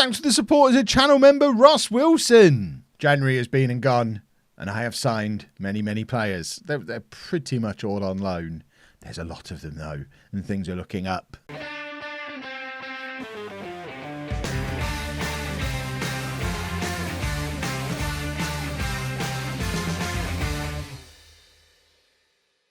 thanks to the support as a channel member, Ross Wilson. January has been and gone, and I have signed many players. They're pretty much all on loan. There's a lot of them, though, and things are looking up.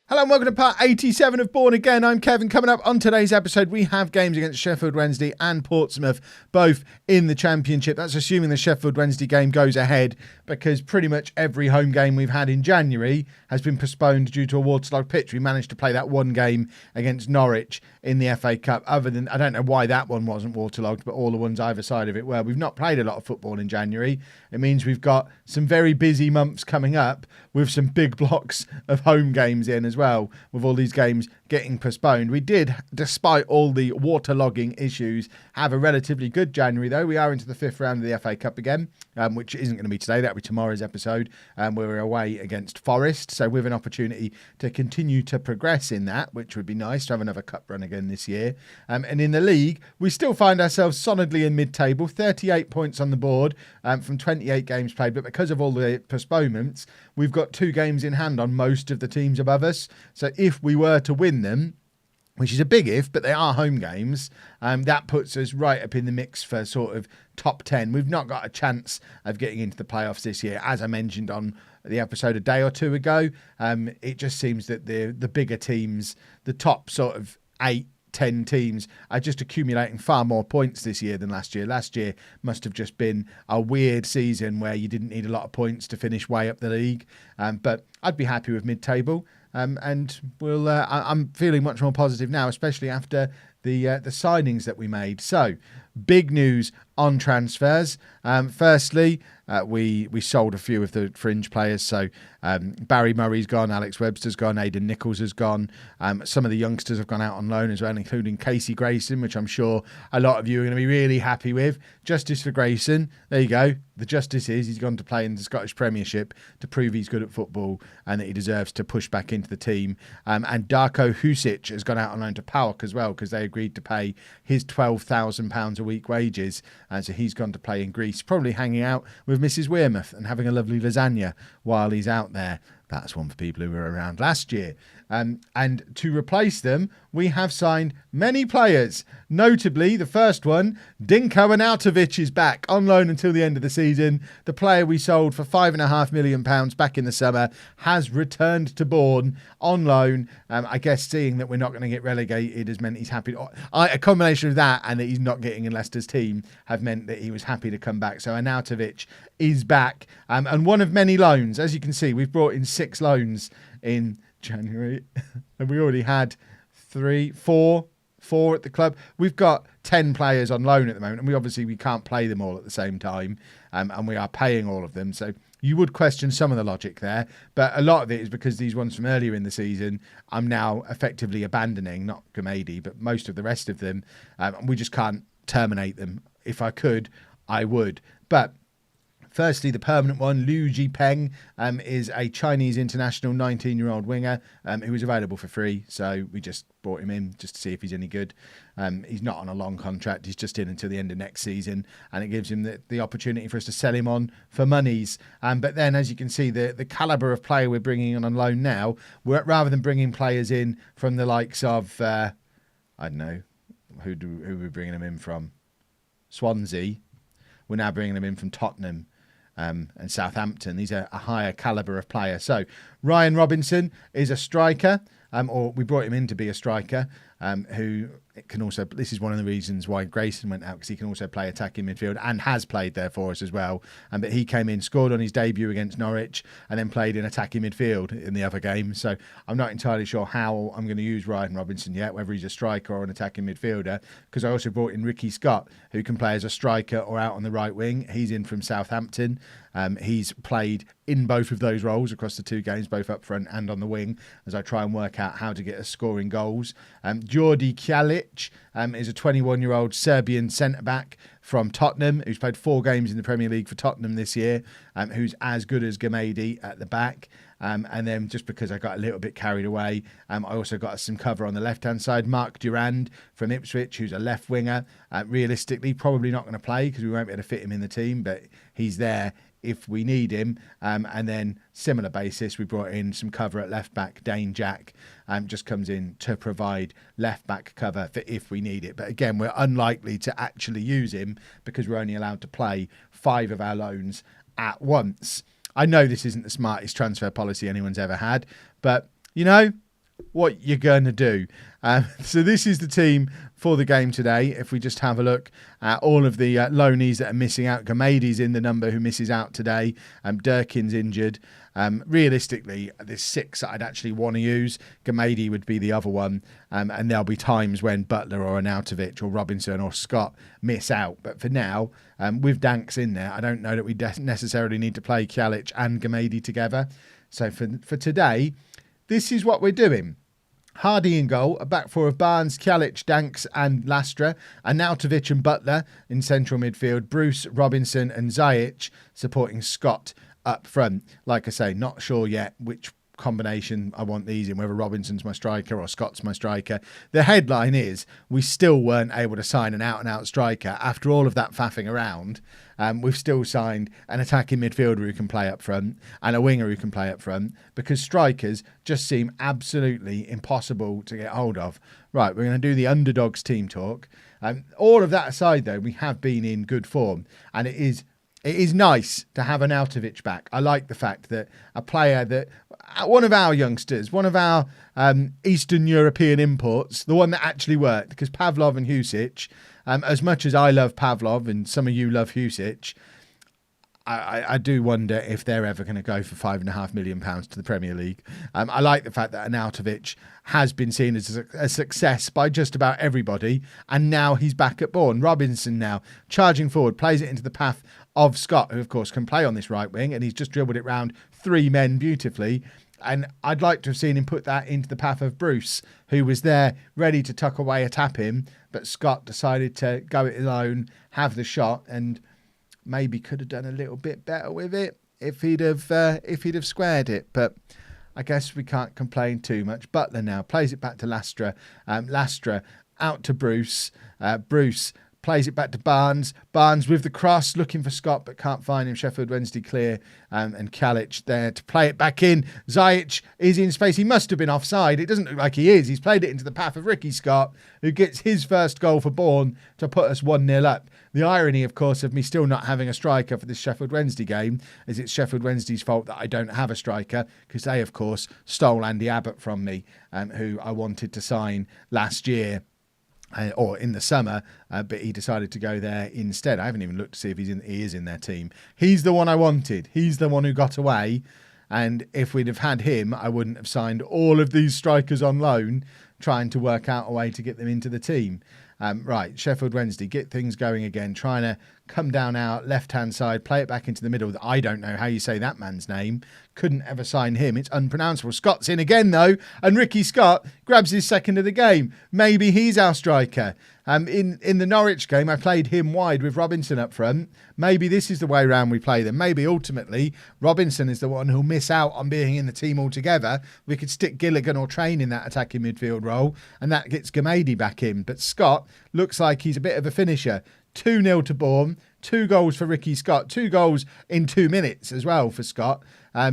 Hello and welcome to part 87 of Bourne Again. I'm Kevin. Coming up on today's episode, we have games against Sheffield Wednesday and Portsmouth, both in the Championship. That's assuming the Sheffield Wednesday game goes ahead, because pretty much every home game we've had in January has been postponed due to a waterlogged pitch. We managed to play that one game against Norwich in the FA Cup. Other than, I don't know why that one wasn't waterlogged, but all the ones either side of it were. We've not played a lot of football in January. It means we've got some very busy months coming up with some big blocks of home games in as well, with all these games getting postponed. We did, despite all the waterlogging issues, have a relatively good January, though. We are into the fifth round of the FA Cup again, which isn't going to be today. That'll be tomorrow's episode. We're away against Forest, so with an opportunity to continue to progress in that, which would be nice to have another cup run again this year. And in the league, we still find ourselves solidly in mid-table, 38 points on the board from 28 games played, but because of all the postponements, we've got 2 games in hand on most of the teams above us. So if we were to win them, which is a big if, but they are home games, that puts us right up in the mix for sort of top 10. We've not got a chance of getting into the playoffs this year. As I mentioned on the episode a day or two ago, it just seems that the bigger teams, the top sort of 8-10 teams, are just accumulating far more points this year than last year. Last year must have just been a weird season where you didn't need a lot of points to finish way up the league. But I'd be happy with mid-table. And we'll. I'm feeling much more positive now, especially after the signings that we made. So, big news on transfers. Firstly, we sold a few of the fringe players. So Barry Murray's gone, Alex Webster's gone, Aidan Nichols has gone. Some of the youngsters have gone out on loan as well, including Casey Grayson, which I'm sure a lot of you are going to be really happy with. Justice for Grayson. There you go. The justice is he's gone to play in the Scottish Premiership to prove he's good at football and that he deserves to push back into the team. And Darko Husic has gone out on loan to PAOK as well, because they agreed to pay his £12,000 a week wages. And so he's gone to play in Greece, probably hanging out with Mrs. Wearmouth and having a lovely lasagna while he's out there. That's one for people who were around last year. And to replace them, we have signed many players. Notably, the first one, Dinko Arnautovic, is back on loan until the end of the season. The player we sold for £5.5 million back in the summer has returned to Bourne on loan. I guess seeing that we're not going to get relegated has meant he's happy. A combination of that and that he's not getting in Leicester's team have meant that he was happy to come back. So Arnautovic is back. And one of many loans. As you can see, we've brought in 6 loans in January, and we already had 4 at the club. We've got 10 players on loan at the moment, and we can't play them all at the same time, and we are paying all of them. So you would question some of the logic there, but a lot of it is because these ones from earlier in the season I'm now effectively abandoning, not Gamady, but most of the rest of them. We just can't terminate them. If I could, I would. But firstly, the permanent one, Liu Jipeng, is a Chinese international 19-year-old winger who is available for free. So we just brought him in just to see if he's any good. He's not on a long contract. He's just in until the end of next season. And it gives him the opportunity for us to sell him on for monies. But then, as you can see, the calibre of player we're bringing in on loan now, rather than bringing players in from the likes of, I don't know, who are we bringing them in from? Swansea. We're now bringing them in from Tottenham. And Southampton. These are a higher calibre of player. So Ryan Robinson is a striker, or we brought him in to be a striker, who can also, this is one of the reasons why Grayson went out, because he can also play attacking midfield and has played there for us as well. But he came in, scored on his debut against Norwich, and then played in attacking midfield in the other game. So I'm not entirely sure how I'm going to use Ryan Robinson yet, whether he's a striker or an attacking midfielder, because I also brought in Ricky Scott, who can play as a striker or out on the right wing. He's in from Southampton. He's played in both of those roles across the 2 games, both up front and on the wing, as I try and work out how to get us scoring goals. Jordi Kjalic is a 21-year-old Serbian centre-back from Tottenham, who's played 4 games in the Premier League for Tottenham this year, who's as good as Gamady at the back. And then just because I got a little bit carried away, I also got some cover on the left-hand side. Mark Durand from Ipswich, who's a left winger. Realistically, probably not going to play because we won't be able to fit him in the team, but he's there if we need him. And then similar basis, we brought in some cover at left-back. Dane Jack just comes in to provide left-back cover for if we need it. But again, we're unlikely to actually use him because we're only allowed to play 5 of our loans at once. I know this isn't the smartest transfer policy anyone's ever had, but you know what you're going to do. So this is the team for the game today. If we just have a look at all of the loanees that are missing out, Gamady's in the number who misses out today. Durkin's injured. Realistically, there's 6 that I'd actually want to use. Gamady would be the other one. And there'll be times when Butler or Arnautovic or Robinson or Scott miss out. But for now, with Danks in there, I don't know that we necessarily need to play Kjalic and Gamady together. So for today, this is what we're doing. Hardy in goal, a back 4 of Barnes, Kjalic, Danks and Lastra, Arnautovic and Butler in central midfield, Bruce, Robinson and Zajic supporting Scott up front. Like I say, not sure yet which combination I want these in, whether Robinson's my striker or Scott's my striker. The headline is we still weren't able to sign an out-and-out striker after all of that faffing around. We've still signed an attacking midfielder who can play up front and a winger who can play up front because strikers just seem absolutely impossible to get hold of. Right, we're going to do the underdogs team talk. All of that aside, though, we have been in good form, and it is nice to have Arnautovic back. I like the fact that a player that, one of our youngsters, one of our Eastern European imports, the one that actually worked, because Pavlov and Husic, as much as I love Pavlov and some of you love Husic, I do wonder if they're ever going to go for £5.5 million to the Premier League. I like the fact that Arnautovic has been seen as a success by just about everybody, and now he's back at Bourne. Robinson now charging forward, plays it into the path of Scott, who of course can play on this right wing, and he's just dribbled it round 3 men beautifully. And I'd like to have seen him put that into the path of Bruce, who was there ready to tuck away a tap him, but Scott decided to go it alone, have the shot, and maybe could have done a little bit better with it if he'd have squared it. But I guess we can't complain too much. Butler now plays it back to Lastra. Lastra out to Bruce. Bruce plays it back to Barnes. Barnes with the cross, looking for Scott, but can't find him. Sheffield Wednesday clear. And Kjalic there to play it back in. Zajic is in space. He must have been offside. It doesn't look like he is. He's played it into the path of Ricky Scott, who gets his first goal for Bourne to put us 1-0 up. The irony, of course, of me still not having a striker for this Sheffield Wednesday game is it's Sheffield Wednesday's fault that I don't have a striker, because they, of course, stole Andy Abbott from me, who I wanted to sign last year. Or in the summer, but he decided to go there instead. I haven't even looked to see if he is in their team. He's the one I wanted. He's the one who got away. And if we'd have had him, I wouldn't have signed all of these strikers on loan, trying to work out a way to get them into the team. Right, Sheffield Wednesday, get things going again, trying to come down our left-hand side, play it back into the middle. I don't know how you say that man's name. Couldn't ever sign him. It's unpronounceable. Scott's in again, though, and Ricky Scott grabs his second of the game. Maybe he's our striker. In the Norwich game, I played him wide with Robinson up front. Maybe this is the way round we play them. Maybe ultimately Robinson is the one who'll miss out on being in the team altogether. We could stick Gilligan or Train in that attacking midfield role, and that gets Gamady back in. But Scott looks like he's a bit of a finisher. 2-0 to Bourne, 2 goals for Ricky Scott, 2 goals in 2 minutes as well for Scott.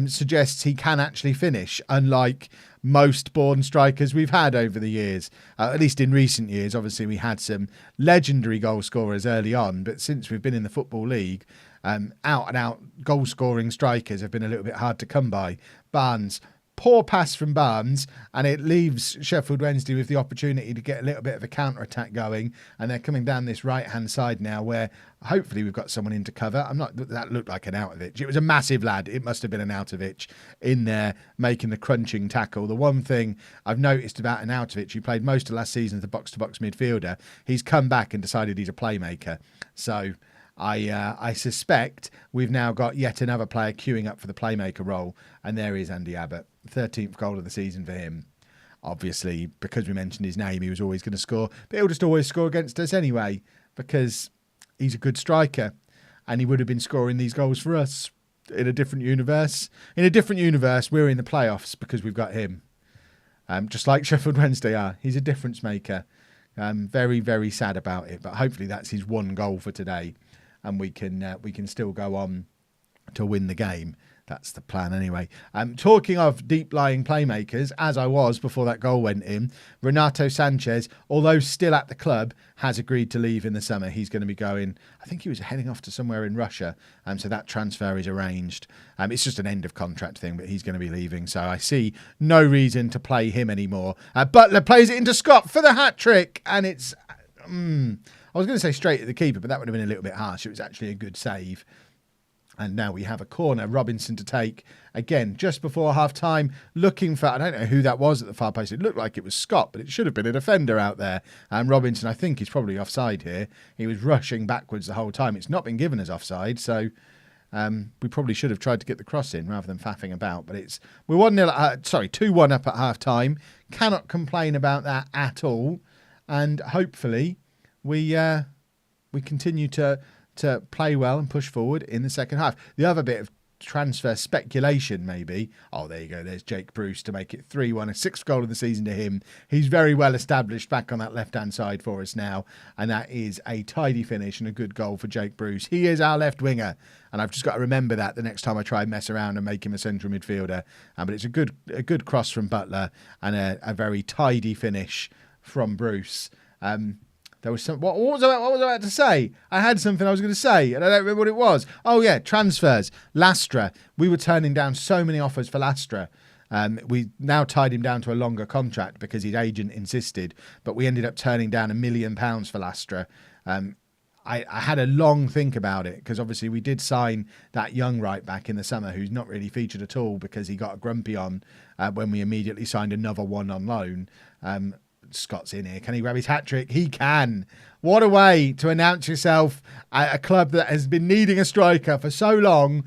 Suggests he can actually finish, unlike most Bourne strikers we've had over the years, at least in recent years. Obviously, we had some legendary goal scorers early on, but since we've been in the Football League, out-and-out goal-scoring strikers have been a little bit hard to come by. Barnes, poor pass from Barnes, and it leaves Sheffield Wednesday with the opportunity to get a little bit of a counter-attack going, and they're coming down this right-hand side now where hopefully we've got someone in to cover. That looked like an Arnautovic. It was a massive lad. It must have been an Arnautovic in there making the crunching tackle. The one thing I've noticed about an Arnautovic, who played most of last season as a box-to-box midfielder, he's come back and decided he's a playmaker. So I suspect we've now got yet another player queuing up for the playmaker role, and there is Andy Abbott. 13th goal of the season for him. Obviously, because we mentioned his name, he was always going to score, but he'll just always score against us anyway, because he's a good striker, and he would have been scoring these goals for us in a different universe. In a different universe, we're in the playoffs because we've got him. Just like Sheffield Wednesday are. He's a difference maker. Very, very sad about it, but hopefully that's his one goal for today, and we can still go on to win the game. That's the plan anyway. Talking of deep-lying playmakers, as I was before that goal went in, Renato Sanchez, although still at the club, has agreed to leave in the summer. He's going to be going, I think he was heading off to somewhere in Russia, so that transfer is arranged. It's just an end-of-contract thing, but he's going to be leaving, so I see no reason to play him anymore. Butler plays it into Scott for the hat-trick, and it's... I was going to say straight at the keeper, but that would have been a little bit harsh. It was actually a good save. And now we have a corner, Robinson to take. Again, just before half-time, looking for... I don't know who that was at the far post. It looked like it was Scott, but it should have been a defender out there. And Robinson, I think, is probably offside here. He was rushing backwards the whole time. It's not been given as offside, so we probably should have tried to get the cross in rather than faffing about. But it's... We're 2-1 up at half-time. Cannot complain about that at all. And hopefully we continue to play well and push forward in the second half. The other bit of transfer speculation, maybe. Oh, there you go. There's Jake Bruce to make it 3-1. A sixth goal of the season to him. He's very well established back on that left-hand side for us now. And that is a tidy finish and a good goal for Jake Bruce. He is our left winger. And I've just got to remember that the next time I try and mess around and make him a central midfielder. But it's a good cross from Butler and a very tidy finish from Bruce. There was some. What was I about to say? I had something I was going to say, and I don't remember what it was. Oh yeah, transfers. Lastra. We were turning down so many offers for Lastra. We now tied him down to a longer contract because his agent insisted, but we ended up turning down £1 million for Lastra. I had a long think about it because obviously we did sign that young right back in the summer who's not really featured at all because he got a grumpy on when we immediately signed another one on loan. Scott's in here. Can he grab his hat-trick? He can. What a way to announce yourself at a club that has been needing a striker for so long.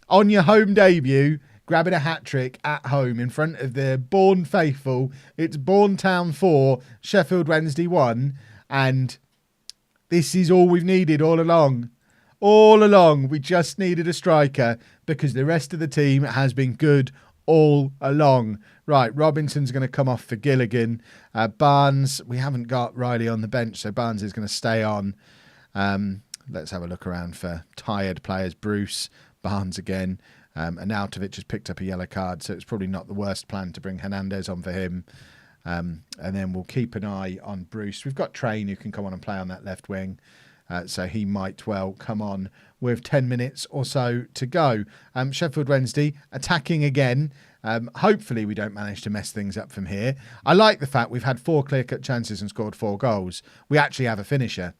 On your home debut, grabbing a hat-trick at home in front of the Bourne faithful. It's Bourne Town 4, Sheffield Wednesday 1. And this is all we've needed all along. All along, we just needed a striker because the rest of the team has been good all along. Right, Robinson's going to come off for Gilligan. Barnes, we haven't got Riley on the bench, so Barnes is going to stay on. Let's have a look around for tired players. Bruce, Barnes again. Arnautovic has picked up a yellow card, so it's probably not the worst plan to bring Hernandez on for him. And then we'll keep an eye on Bruce. We've got Train who can come on and play on that left wing. So he might well come on with 10 minutes or so to go. Sheffield Wednesday attacking again. Hopefully we don't manage to mess things up from here. I like the fact we've had 4 clear-cut chances and scored 4 goals. We actually have a finisher.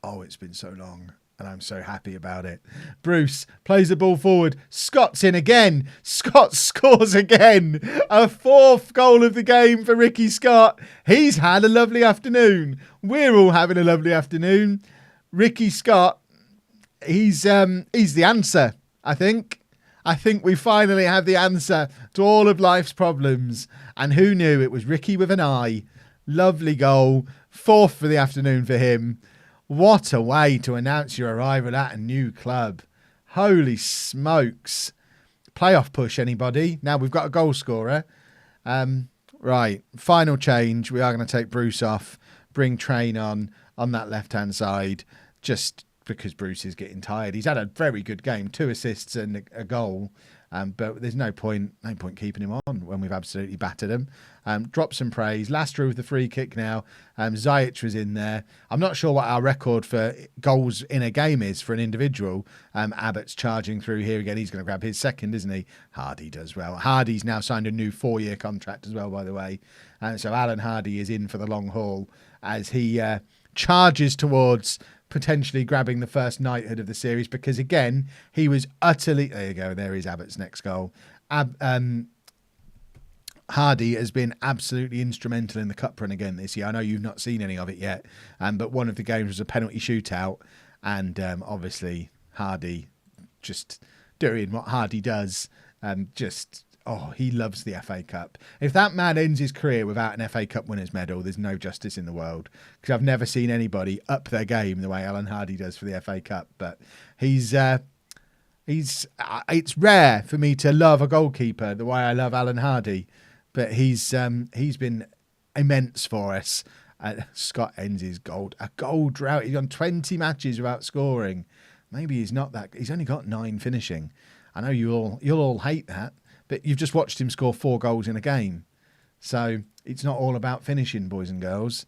Oh, it's been so long, and I'm so happy about it. Bruce plays the ball forward. Scott's in again. Scott scores again. A 4th goal of the game for Ricky Scott. He's had a lovely afternoon. We're all having a lovely afternoon. Ricky Scott, he's the answer, I think. I think we finally have the answer to all of life's problems. And who knew it was Ricky with an I. Lovely goal. 4th for the afternoon for him. What a way to announce your arrival at a new club. Holy smokes. Playoff push, anybody? Now we've got a goal scorer. Right, final change. We are going to take Bruce off. Bring Train on that left-hand side. Just because Bruce is getting tired. He's had a very good game, 2 assists and a goal, but there's no point keeping him on when we've absolutely battered him. Drop some praise. Lastra with the free kick now. Zajic was in there. I'm not sure what our record for goals in a game is for an individual. Abbott's charging through here again. He's going to grab his second, isn't he? Hardy does well. Hardy's now signed a new 4-year contract as well, by the way. So Alan Hardy is in for the long haul as he charges towards potentially grabbing the first knighthood of the series because, again, he was utterly... There you go. There is Abbott's next goal. Hardy has been absolutely instrumental in the cup run again this year. I know you've not seen any of it yet, but one of the games was a penalty shootout, and obviously Hardy just doing what Hardy does, just he loves the FA Cup. If that man ends his career without an FA Cup winners medal, there's no justice in the world, because I've never seen anybody up their game the way Alan Hardy does for the FA Cup. But it's rare for me to love a goalkeeper the way I love Alan Hardy, but he's been immense for us. Scott ends his a goal drought. He's on 20 matches without scoring. Maybe he's not that. He's only got 9 finishing. I know you'll all hate that, but you've just watched him score 4 goals in a game. So it's not all about finishing, boys and girls.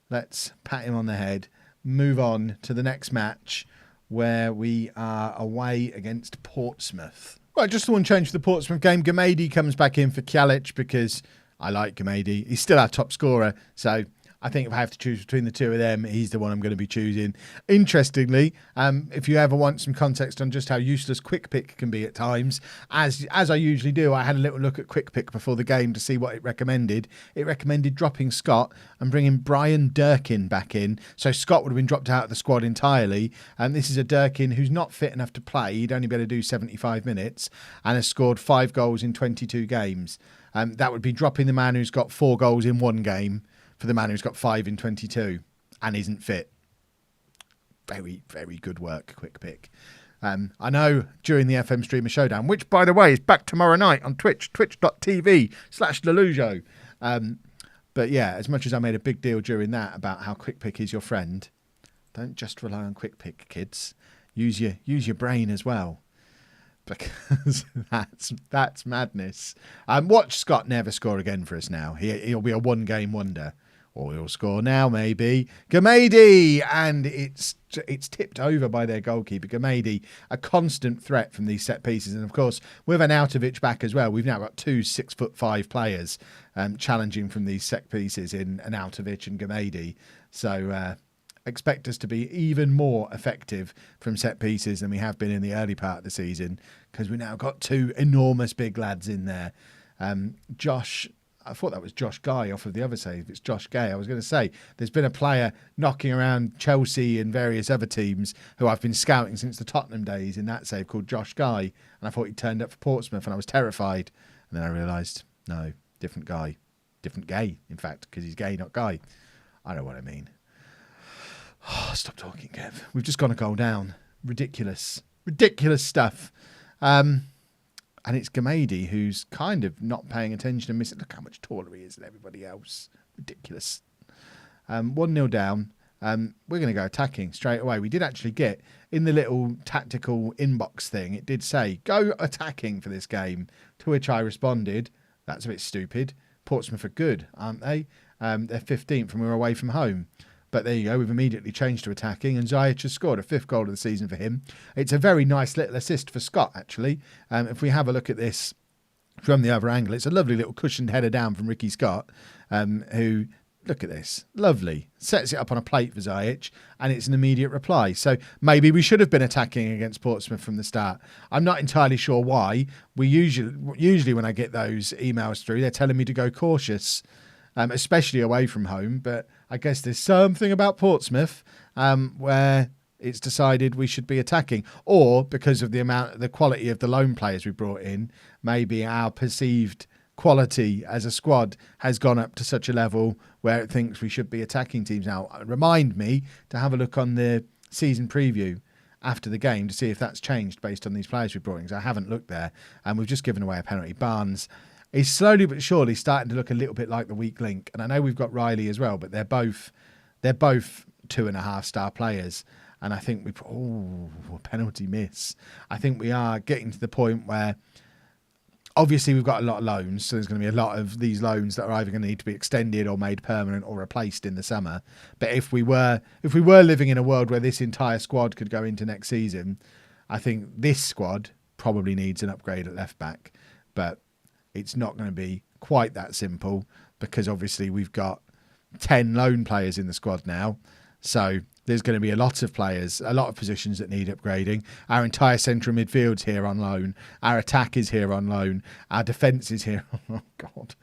Let's pat him on the head, move on to the next match, where we are away against Portsmouth. Right, just the one change for the Portsmouth game. Gamady comes back in for Kjalic because I like Gamady. He's still our top scorer, so I think if I have to choose between the two of them, he's the one I'm going to be choosing. Interestingly, if you ever want some context on just how useless Quick Pick can be at times, as I usually do, I had a little look at Quick Pick before the game to see what it recommended. It recommended dropping Scott and bringing Brian Durkin back in. So Scott would have been dropped out of the squad entirely. And this is a Durkin who's not fit enough to play. He'd only be able to do 75 minutes and has scored 5 goals in 22 games. That would be dropping the man who's got 4 goals in 1 game for the man who's got 5 in 22 and isn't fit. Very, very good work, Quick Pick. I know during the FM Streamer Showdown, which, by the way, is back tomorrow night on Twitch, twitch.tv/LOLLUJO. But yeah, as much as I made a big deal during that about how Quick Pick is your friend, don't just rely on Quick Pick, kids. Use your brain as well, because that's madness. Watch Scott never score again for us now. He'll be a 1-game wonder. Or he'll score now, maybe. Gamady! And it's tipped over by their goalkeeper. Gamady, a constant threat from these set pieces. And, of course, with Arnautovic back as well, we've now got 2 6'5" players challenging from these set pieces in Arnautovic and Gamady. So expect us to be even more effective from set pieces than we have been in the early part of the season, because we've now got 2 enormous big lads in there. I thought that was Josh Guy off of the other save. It's Josh Gay. I was going to say, there's been a player knocking around Chelsea and various other teams who I've been scouting since the Tottenham days in that save, called Josh Guy. And I thought he turned up for Portsmouth, and I was terrified. And then I realised, no, different guy. Different gay, in fact, because he's gay, not Guy. I know what I mean. Oh, stop talking, Kev. We've just gone a goal down. Ridiculous. Ridiculous stuff. And it's Gamady who's kind of not paying attention and missing. Look how much taller he is than everybody else. Ridiculous. 1-0 down. We're going to go attacking straight away. We did actually get, in the little tactical inbox thing, it did say, go attacking for this game. To which I responded, that's a bit stupid. Portsmouth are good, aren't they? They're 15th and we're away from home. But there you go, we've immediately changed to attacking, and Ziyech has scored a 5th goal of the season for him. It's a very nice little assist for Scott, actually. If we have a look at this from the other angle, it's a lovely little cushioned header down from Ricky Scott, who, look at this, lovely, sets it up on a plate for Ziyech, and it's an immediate reply. So maybe we should have been attacking against Portsmouth from the start. I'm not entirely sure why. We usually when I get those emails through, they're telling me to go cautious, especially away from home. But I guess there's something about Portsmouth where it's decided we should be attacking, or because of the quality of the loan players we brought in, maybe our perceived quality as a squad has gone up to such a level where it thinks we should be attacking teams now. Remind me to have a look on the season preview after the game to see if that's changed based on these players we brought in, because I haven't looked there, and we've just given away a penalty. Barnes is slowly but surely starting to look a little bit like the weak link. And I know we've got Riley as well, but they're both 2.5-star players. And I think a penalty miss. I think we are getting to the point where obviously we've got a lot of loans. So there's going to be a lot of these loans that are either going to need to be extended or made permanent or replaced in the summer. But if we were living in a world where this entire squad could go into next season, I think this squad probably needs an upgrade at left back. But it's not going to be quite that simple, because obviously we've got 10 loan players in the squad now. So there's going to be a lot of players, a lot of positions that need upgrading. Our entire central midfield's here on loan. Our attack is here on loan. Our defence is here. Oh, God.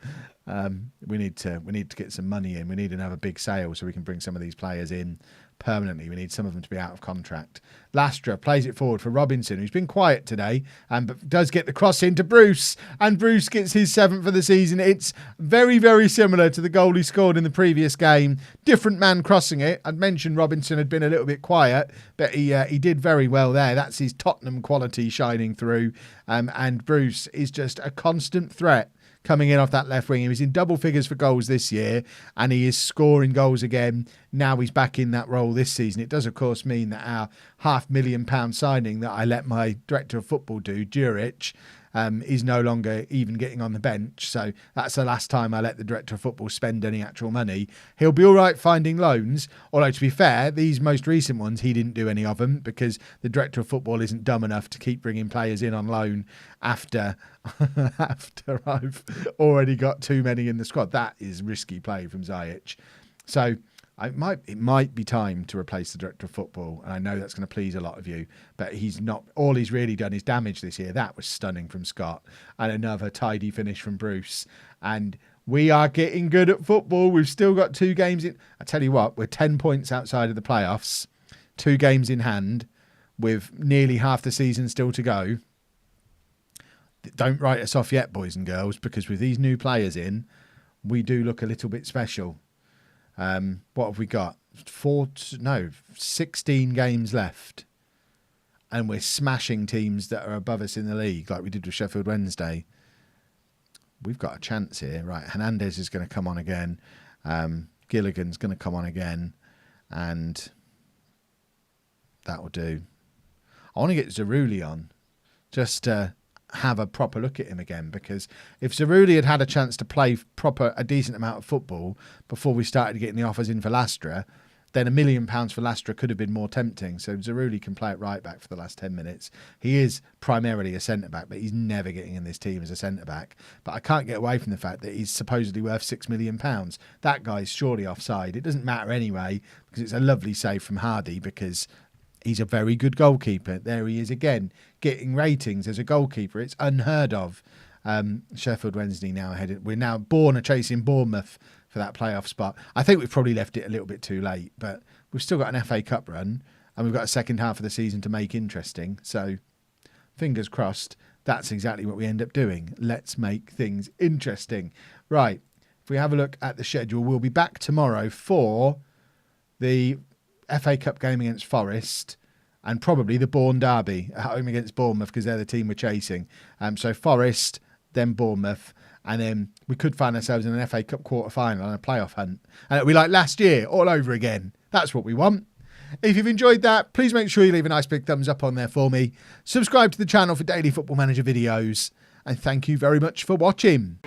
We need to get some money in. We need another big sale so we can bring some of these players in. permanently. We need some of them to be out of contract. Lastra plays it forward for Robinson, who's been quiet today, but does get the cross into Bruce, and Bruce gets his 7th for the season. It's very, very similar to the goal he scored in the previous game. Different man crossing it. I'd mentioned Robinson had been a little bit quiet, but he did very well there. That's his Tottenham quality shining through, and Bruce is just a constant threat coming in off that left wing. He was in double figures for goals this year, and he is scoring goals again. Now he's back in that role this season. It does, of course, mean that our £500,000 signing that I let my director of football do, Juric, is no longer even getting on the bench. So that's the last time I let the director of football spend any actual money. He'll be all right finding loans, although to be fair, these most recent ones, he didn't do any of them because the director of football isn't dumb enough to keep bringing players in on loan after I've already got too many in the squad. That is risky play from Ziyech. So it might be time to replace the director of football, and I know that's going to please a lot of you, but he's not. All he's really done is damage this year. That was stunning from Scott, and another tidy finish from Bruce. And we are getting good at football. We've still got 2 games in. I tell you what, we're 10 points outside of the playoffs, 2 games in hand, with nearly half the season still to go. Don't write us off yet, boys and girls, because with these new players in, we do look a little bit special. What have we got? 16 games left. And we're smashing teams that are above us in the league, like we did with Sheffield Wednesday. We've got a chance here. Right, Hernandez is going to come on again. Gilligan's going to come on again. And that will do. I want to get Zaruli on. Just have a proper look at him again, because if Zaruli had had a chance to play a decent amount of football before we started getting the offers in for Lastra, then £1 million for Lastra could have been more tempting. So Zaruli can play it right back for the last 10 minutes. He is primarily a centre-back, but he's never getting in this team as a centre-back. But I can't get away from the fact that he's supposedly worth £6 million. That guy's surely offside. It doesn't matter anyway, because it's a lovely save from Hardy, because he's a very good goalkeeper. There he is again, getting ratings as a goalkeeper. It's unheard of. Sheffield Wednesday now ahead. We're now chasing Bournemouth for that playoff spot. I think we've probably left it a little bit too late, but we've still got an FA Cup run, and we've got a second half of the season to make interesting. So fingers crossed, that's exactly what we end up doing. Let's make things interesting. Right, if we have a look at the schedule, we'll be back tomorrow for the FA Cup game against Forest, and probably the Bourne Derby at home against Bournemouth, because they're the team we're chasing. So Forest, then Bournemouth, and then we could find ourselves in an FA Cup quarter-final and a playoff hunt. And it'll be like last year, all over again. That's what we want. If you've enjoyed that, please make sure you leave a nice big thumbs up on there for me. Subscribe to the channel for daily Football Manager videos, and thank you very much for watching.